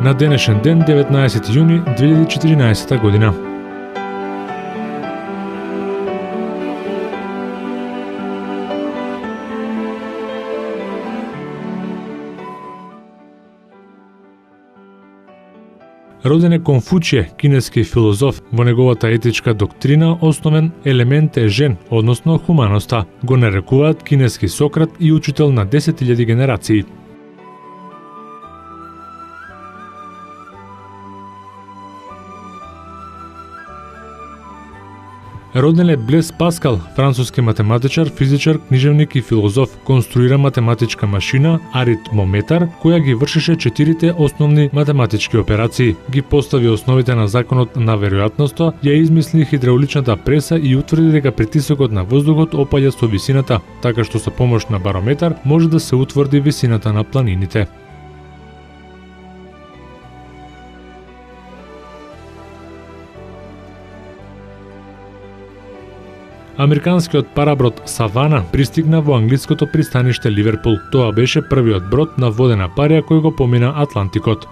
на денешен ден 19 јуни 2014 година. Роден е Конфуције, кинески филозоф. Во неговата етичка доктрина основен елемент е жен, односно хуманоста. Го нарекуваат кинески Сократ и учител на 10.000 генерации. Роден е Блес Паскал, француски математичар, физичар, книжевник и филозоф. Конструира математичка машина, аритмометар, која ги вршеше 4 основни математички операции. Ги постави основите на законот на веројатноста, ја измисли хидрауличната преса и утврди дека притисокот на воздухот опаѓа со висината, така што со помош на барометар може да се утврди висината на планините. Американскиот параброд Савана пристигна во англиското пристаниште Ливерпул. Тоа беше првиот брод на водена парија кој го помина Атлантикот.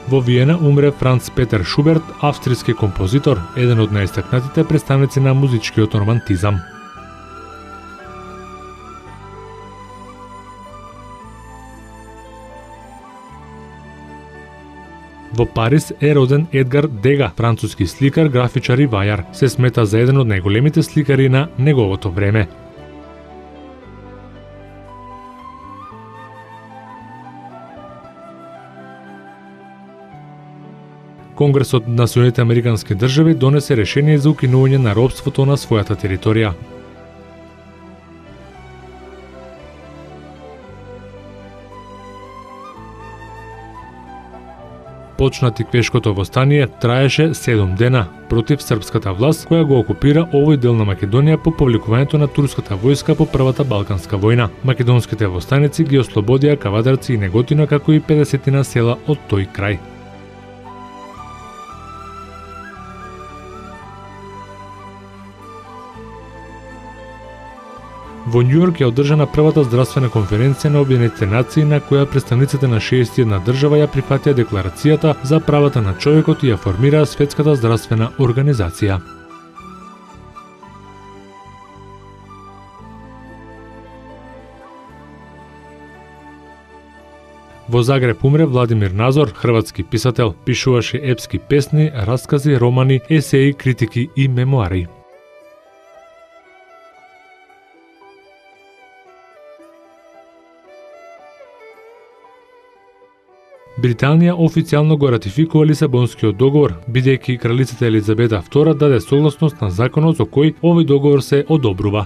Во Виена умре Франц Петер Шуберт, австријски композитор, еден од најистакнатите представници на музичкиот романтизам. Во Париз е роден Едгар Дега, француски сликар, графичар и вајар. Се смета за еден од најголемите сликари на неговото време. Конгресот на Соединетите Американски држави донесе решение за укинување на робството на својата територија. Почна Тиквешкото востание, траеше 7 дена против српската власт која го окупира овој дел на Македонија по повлекувањето на турската војска по Првата Балканска војна. Македонските востаници ги ослободија Кавадарци и Неготино, како и 50 села од тој крај. Во Њујорк ја одржана првата здравствена конференција на Обединетите нации, на која представниците на 61 држава ја прифатија декларацијата за правата на човекот и ја формираа Светската здравствена организација. Во Загреб умре Владимир Назор, хрватски писател, пишуваше епски песни, раскази, романи, есеи, критики и мемуари. Британија официјално го ратификува Лисабонскиот договор, бидејќи кралицата Елизабета II даде согласност на законот со кој овој договор се одобрува.